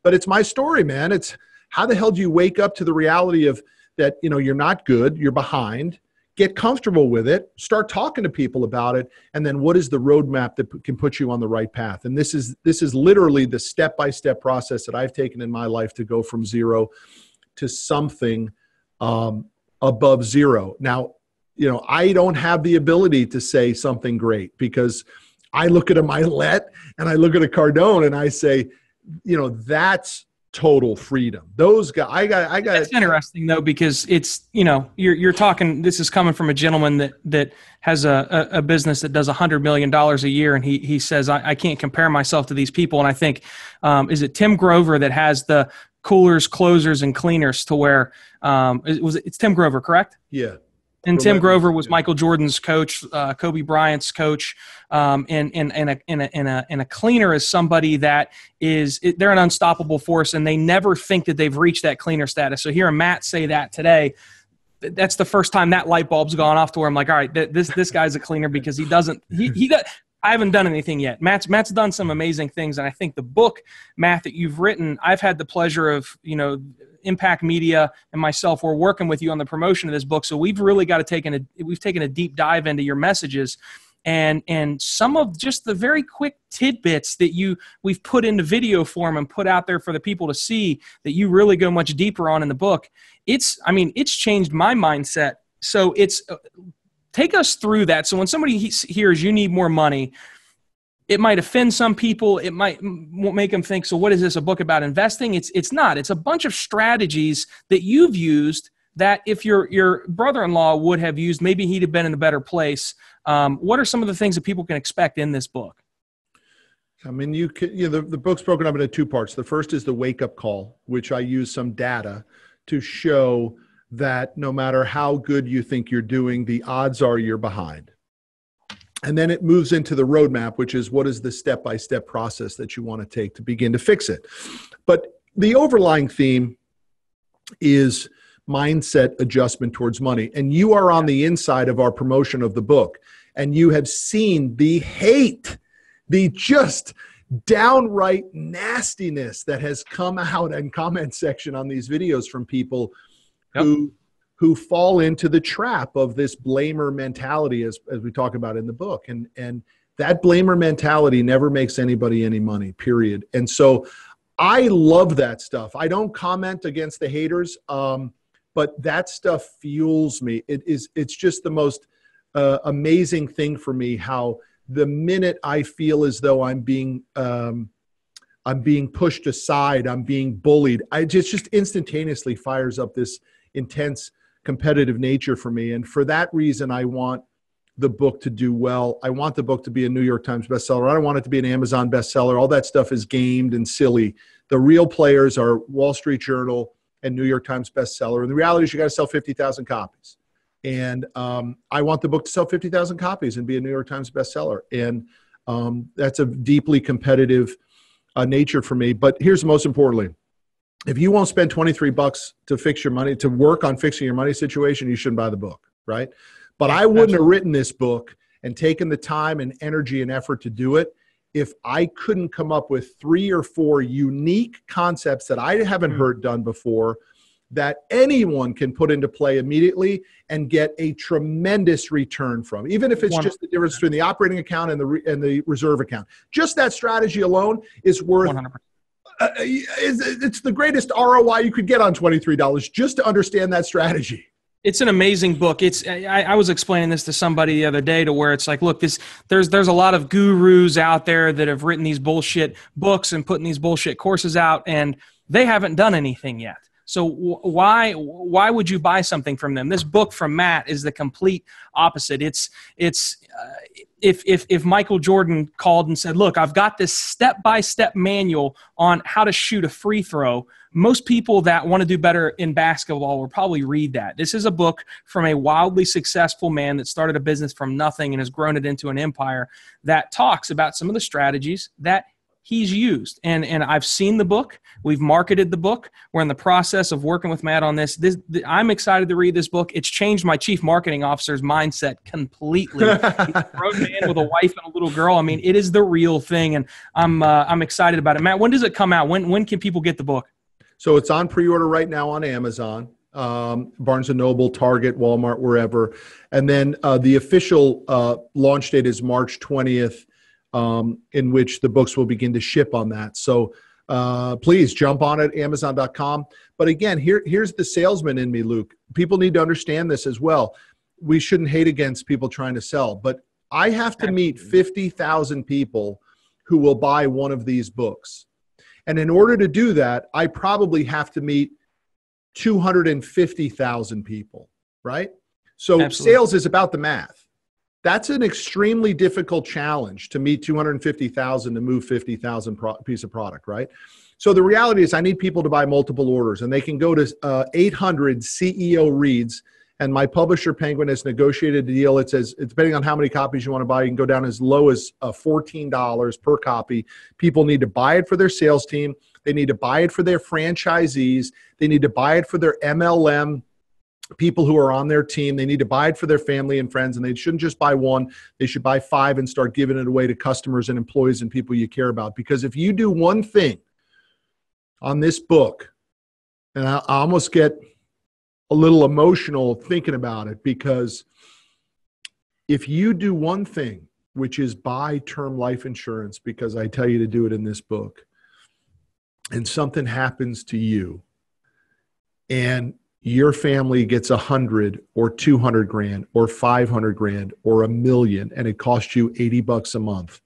it's my story, man. It's how the hell do you wake up to the reality of that, you're not good, you're behind, get comfortable with it, start talking to people about it, and then what is the roadmap that can put you on the right path? And this is literally the step-by-step process that I've taken in my life to go from zero to something above zero. Now, I don't have the ability to say something great because I look at a Milet and I look at a Cardone and I say, that's total freedom. Those guys, I got. That's interesting though, because it's, you're talking, this is coming from a gentleman that has a business that does $100 million a year. And he says, I can't compare myself to these people. And I think, is it Tim Grover that has the coolers, closers, and cleaners to where, it's Tim Grover, correct? Yeah. And Tim Grover was Michael Jordan's coach, Kobe Bryant's coach, and a cleaner is somebody that they're an unstoppable force, and they never think that they've reached that cleaner status. So hearing Matt say that today, that's the first time that light bulb's gone off to where I'm like, all right, this guy's a cleaner because he doesn't. I haven't done anything yet. Matt's done some amazing things, and I think the book, Matt, that you've written, I've had the pleasure of, Impact Media and myself, we're working with you on the promotion of this book. So we've really we've taken a deep dive into your messages and some of just the very quick tidbits that we've put into video form and put out there for the people to see that you really go much deeper on in the book. It's changed my mindset. So take us through that. So when somebody hears you need more money, it might offend some people. It might make them think, so what is this, a book about investing? It's not. It's a bunch of strategies that you've used that if your brother-in-law would have used, maybe he'd have been in a better place. What are some of the things that people can expect in this book? I mean, the book's broken up into two parts. The first is the wake-up call, which I use some data to show that no matter how good you think you're doing, the odds are you're behind. And then it moves into the roadmap, which is what is the step-by-step process that you want to take to begin to fix it. But the overlying theme is mindset adjustment towards money. And you are on the inside of our promotion of the book, and you have seen the hate, the just downright nastiness that has come out in comment section on these videos from people who fall into the trap of this blamer mentality, as we talk about in the book. And that blamer mentality never makes anybody any money, period. And so I love that stuff. I don't comment against the haters, but that stuff fuels me. It's just the most amazing thing for me, how the minute I feel as though I'm being pushed aside, I'm being bullied, it just instantaneously fires up this intense competitive nature for me. And for that reason, I want the book to do well. I want the book to be a New York Times bestseller. I don't want it to be an Amazon bestseller. All that stuff is gamed and silly. The real players are Wall Street Journal and New York Times bestseller. And the reality is you got to sell 50,000 copies. And I want the book to sell 50,000 copies and be a New York Times bestseller. And that's a deeply competitive nature for me. But here's most importantly, if you won't spend $23 to fix your money, to work on fixing your money situation, you shouldn't buy the book, right? But I wouldn't have written this book and taken the time and energy and effort to do it if I couldn't come up with 3 or 4 unique concepts that I haven't heard done before that anyone can put into play immediately and get a tremendous return from, even if it's just the difference between the operating account and the reserve account. Just that strategy alone is worth 100%. It's the greatest ROI you could get on $23 just to understand that strategy. It's an amazing book. I was explaining this to somebody the other day to where it's like, look, there's a lot of gurus out there that have written these bullshit books and putting these bullshit courses out, and they haven't done anything yet. So why would you buy something from them? This book from Matt is the complete opposite. If Michael Jordan called and said, look, I've got this step-by-step manual on how to shoot a free throw, most people that want to do better in basketball will probably read that. This is a book from a wildly successful man that started a business from nothing and has grown it into an empire that talks about some of the strategies that he's used. And I've seen the book. We've marketed the book. We're in the process of working with Matt on this. I'm excited to read this book. It's changed my chief marketing officer's mindset completely. He's a grown man with a wife and a little girl. I mean, it is the real thing, and I'm excited about it. Matt, when does it come out? When can people get the book? So it's on pre-order right now on Amazon, Barnes & Noble, Target, Walmart, wherever. And then the official launch date is March 20th. In which the books will begin to ship on that. So please jump on it, Amazon.com. But again, here's the salesman in me, Luke. People need to understand this as well. We shouldn't hate against people trying to sell, but I have to meet 50,000 people who will buy one of these books. And in order to do that, I probably have to meet 250,000 people, right? So Absolutely. Sales is about the math. That's an extremely difficult challenge to meet 250,000 to move 50,000 piece of product, right? So the reality is I need people to buy multiple orders, and they can go to 800 CEO Reads, and my publisher Penguin has negotiated a deal. It says, depending on how many copies you want to buy, you can go down as low as $14 per copy. People need to buy it for their sales team. They need to buy it for their franchisees. They need to buy it for their MLM people who are on their team. They need to buy it for their family and friends, and they shouldn't just buy one. They should buy 5 and start giving it away to customers and employees and people you care about. Because if you do one thing on this book, and I almost get a little emotional thinking about it, because if you do one thing, which is buy term life insurance, because I tell you to do it in this book, and something happens to you, and your family gets 100 or 200 grand or 500 grand or $1 million, and it costs you $80 a month,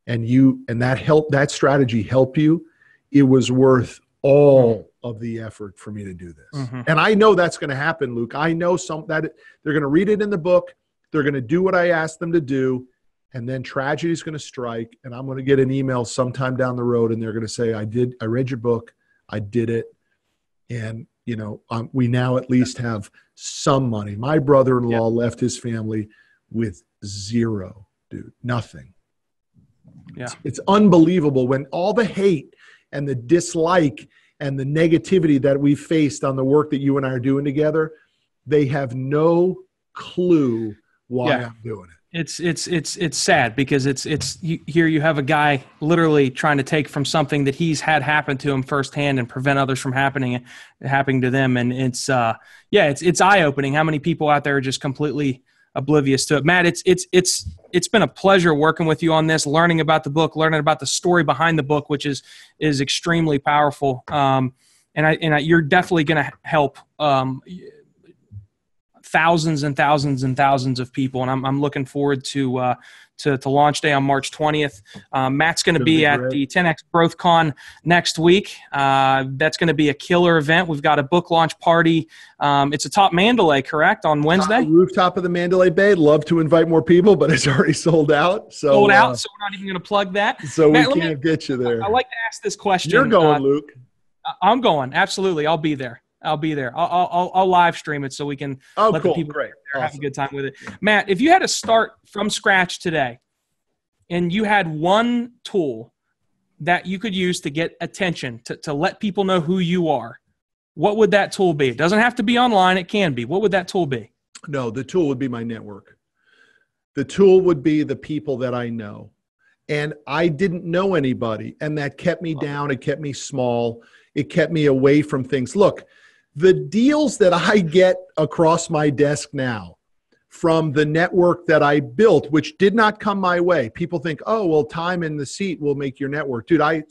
and that strategy helped you, it was worth all of the effort for me to do this. Mm-hmm. And I know that's going to happen, Luke. I know that they're going to read it in the book. They're going to do what I asked them to do. And then tragedy is going to strike, and I'm going to get an email sometime down the road, and they're going to say, I read your book. I did it. And, we now at least have some money. My brother-in-law left his family with zero, dude, nothing. Yeah. It's unbelievable when all the hate and the dislike and the negativity that we faced on the work that you and I are doing together, they have no clue why I'm doing it. It's sad, because here you have a guy literally trying to take from something that he's had happen to him firsthand and prevent others from happening to them. And it's eye-opening how many people out there are just completely oblivious to it. Matt, it's been a pleasure working with you on this, learning about the book, learning about the story behind the book, which is extremely powerful. You're definitely going to help thousands and thousands and thousands of people. And I'm looking forward to launch day on March 20th. Matt's going to be at the 10X Growth Con next week. That's going to be a killer event. We've got a book launch party. It's atop Mandalay, correct? On Wednesday? Rooftop of the Mandalay Bay. Love to invite more people, but it's already sold out. So we're not even going to plug that. So Matt, we can't get you there. I like to ask this question. You're going, Luke. I'm going. Absolutely. I'll be there. I'll live stream it so we can let the people have a good time with it. Matt, if you had to start from scratch today and you had one tool that you could use to get attention, to let people know who you are, what would that tool be? It doesn't have to be online. It can be. What would that tool be? No, the tool would be my network. The tool would be the people that I know. And I didn't know anybody, and that kept me down. It kept me small. It kept me away from things. Look, the deals that I get across my desk now from the network that I built, which did not come my way. People think, oh, well, time in the seat will make your network. Dude, I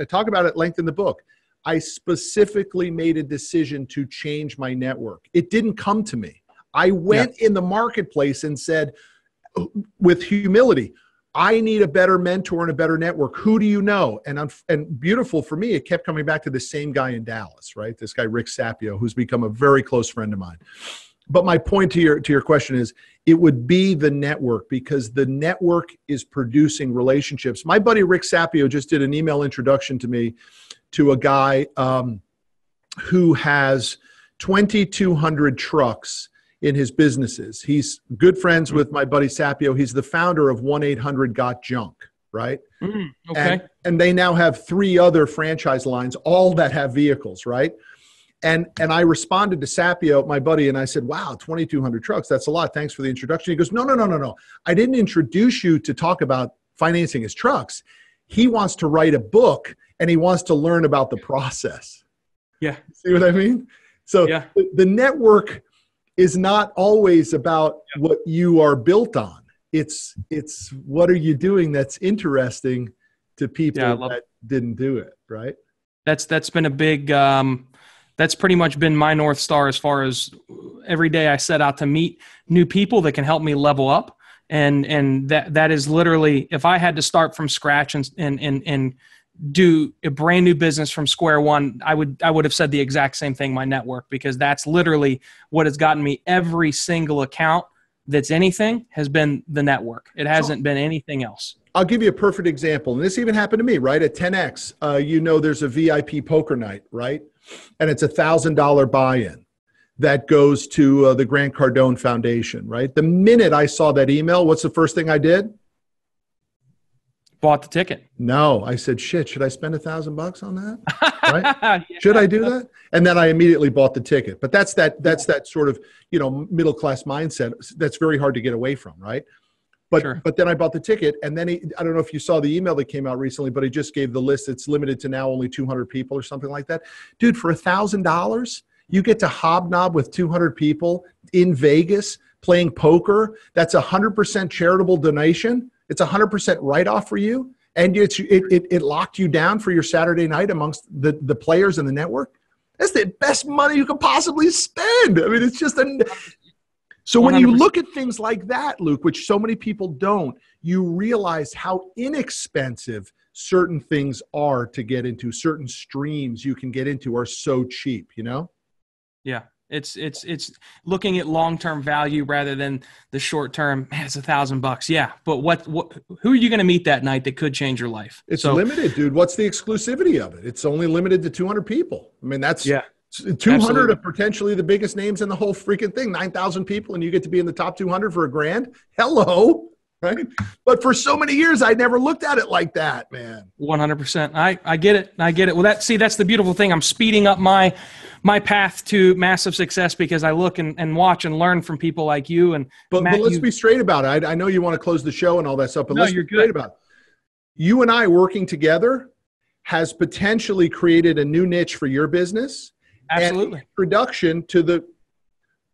talk about it at length in the book. I specifically made a decision to change my network. It didn't come to me. I went in the marketplace and said, with humility, I need a better mentor and a better network. Who do you know? And beautiful for me, it kept coming back to the same guy in Dallas, right? This guy, Rick Sapio, who's become a very close friend of mine. But my point to your question is, it would be the network, because the network is producing relationships. My buddy Rick Sapio just did an email introduction to me to a guy who has 2,200 trucks in his businesses. He's good friends with my buddy Sapio. He's the founder of 1-800-GOT-JUNK, right? Okay. And they now have 3 other franchise lines, all that have vehicles, right? And I responded to Sapio, my buddy, and I said, wow, 2,200 trucks, that's a lot. Thanks for the introduction. He goes, no. I didn't introduce you to talk about financing his trucks. He wants to write a book, and he wants to learn about the process. Yeah. See what I mean? So the network is not always about what you are built on. It's what are you doing that's interesting to people that didn't do it, right? That's been a big that's pretty much been my North Star, as far as every day I set out to meet new people that can help me level up. And that is literally, if I had to start from scratch and do a brand new business from square one, I would have said the exact same thing, my network, because that's literally what has gotten me every single account that's anything has been the network. It hasn't been anything else. I'll give you a perfect example. And this even happened to me, right? At 10X, there's a VIP poker night, right? And it's $1,000 buy-in that goes to the Grant Cardone Foundation, right? The minute I saw that email, what's the first thing I did? bought the ticket. No, I said, shit, should I spend $1,000 on that? Right? Yeah. Should I do that? And then I immediately bought the ticket. But that's that sort of, middle-class mindset that's very hard to get away from, right? But then I bought the ticket, and then I don't know if you saw the email that came out recently, but he just gave the list. It's limited to now only 200 people or something like that. Dude, for $1,000, you get to hobnob with 200 people in Vegas playing poker. That's 100% charitable donation. It's 100% write-off for you, and it locked you down for your Saturday night amongst the players in the network. That's the best money you could possibly spend. I mean, it's just So when 100%. You look at things like that, Luke, which so many people don't, you realize how inexpensive certain things are to get into. Certain streams you can get into are so cheap, Yeah. It's looking at long-term value rather than the short-term. Man, it's $1,000. Yeah. But who are you going to meet that night that could change your life? It's limited, dude. What's the exclusivity of it? It's only limited to 200 people. I mean, that's 200 Absolutely. Of potentially the biggest names in the whole freaking thing, 9,000 people, and you get to be in the top 200 for $1,000. Hello. Right. But for so many years, I never looked at it like that, man. 100%. I get it. I get it. Well, that's the beautiful thing. I'm speeding up my path to massive success because I look and watch and learn from people like you. But let's be straight about it. I know you want to close the show and all that stuff, but let's be straight about it. You and I working together has potentially created a new niche for your business. Absolutely. And introduction to the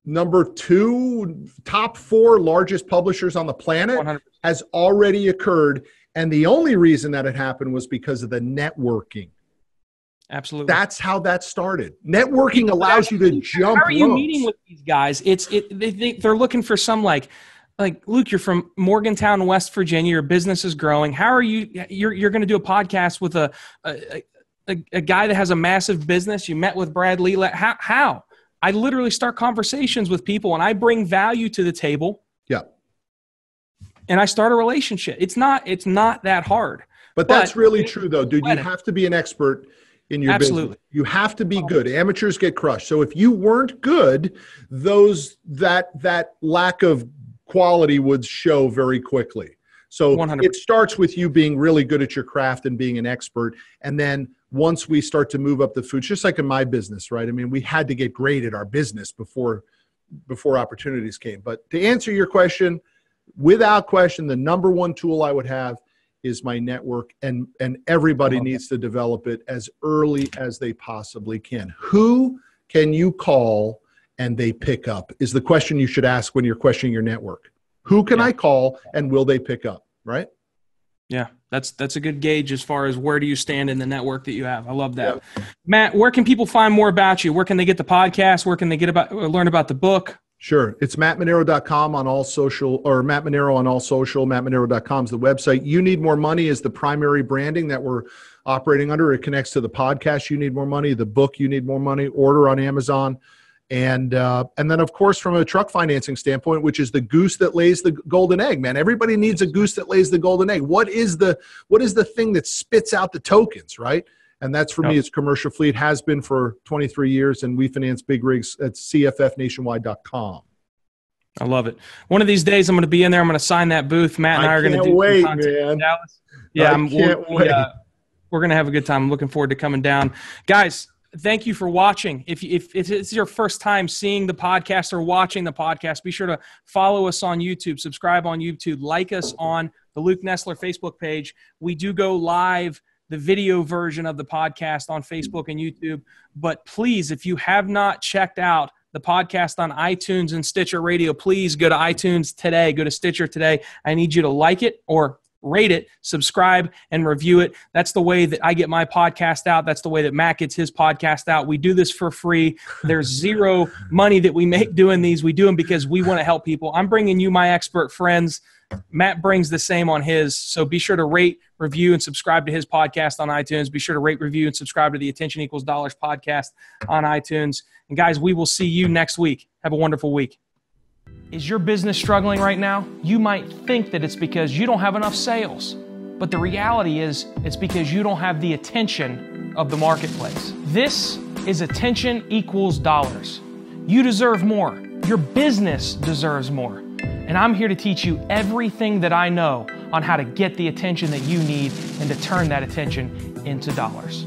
number 2 top 4 largest publishers on the planet 100%. Has already occurred. And the only reason that it happened was because of the networking. Absolutely. That's how that started. Networking allows you to jump. How are you meeting with these guys? They're looking for some like Luke, you're from Morgantown, West Virginia. Your business is growing. How are you? You're going to do a podcast with a guy that has a massive business. You met with Brad Lee. How? I literally start conversations with people and I bring value to the table. Yeah. And I start a relationship. It's not that hard. But that's really true though, dude. You have to be an expert in your business. You have to be good. Amateurs get crushed. So if you weren't good, that lack of quality would show very quickly. So 100%. It starts with you being really good at your craft and being an expert. And then once we start to move up the food, just like in my business, right? I mean, we had to get great at our business before opportunities came. But to answer your question, without question, the number one tool I would have is my network, and everybody needs to develop it as early as they possibly can. Who can you call and they pick up is the question you should ask when you're questioning your network. Who can I call and will they pick up, right? Yeah, that's a good gauge as far as where do you stand in the network that you have. I love that. Yeah. Matt, where can people find more about you? Where can they get the podcast? Where can they learn about the book? Sure. It's mattmanero.com on all social, or Matt Manero on all social. Mattmanero.com is the website. You Need More Money is the primary branding that we're operating under. It connects to the podcast, You Need More Money, the book, You Need More Money, order on Amazon. And then, of course, from a truck financing standpoint, which is the goose that lays the golden egg, man. Everybody needs a goose that lays the golden egg. What is the thing that spits out the tokens, right? And that's for me, it's commercial fleet, has been for 23 years, and we finance big rigs at cffnationwide.com. I love it. One of these days, I'm going to be in there. I'm going to sign that booth. Matt and I are going to do wait, some content man. in Dallas. Yeah, we're going to have a good time. I'm looking forward to coming down. Guys, thank you for watching. If it's your first time seeing the podcast or watching the podcast, be sure to follow us on YouTube, subscribe on YouTube, like us on the Luke Nesler Facebook page. We do go live, the video version of the podcast on Facebook and YouTube. But please, if you have not checked out the podcast on iTunes and Stitcher Radio, please go to iTunes today, go to Stitcher today. I need you to like it or rate it, subscribe, and review it. That's the way that I get my podcast out. That's the way that Matt gets his podcast out. We do this for free. There's zero money that we make doing these. We do them because we want to help people. I'm bringing you my expert friends. Matt brings the same on his. So be sure to rate, review, and subscribe to his podcast on iTunes. Be sure to rate, review, and subscribe to the Attention Equals Dollars podcast on iTunes. And guys, we will see you next week. Have a wonderful week. Is your business struggling right now? You might think that it's because you don't have enough sales. But the reality is it's because you don't have the attention of the marketplace. This is Attention Equals Dollars. You deserve more. Your business deserves more. And I'm here to teach you everything that I know on how to get the attention that you need and to turn that attention into dollars.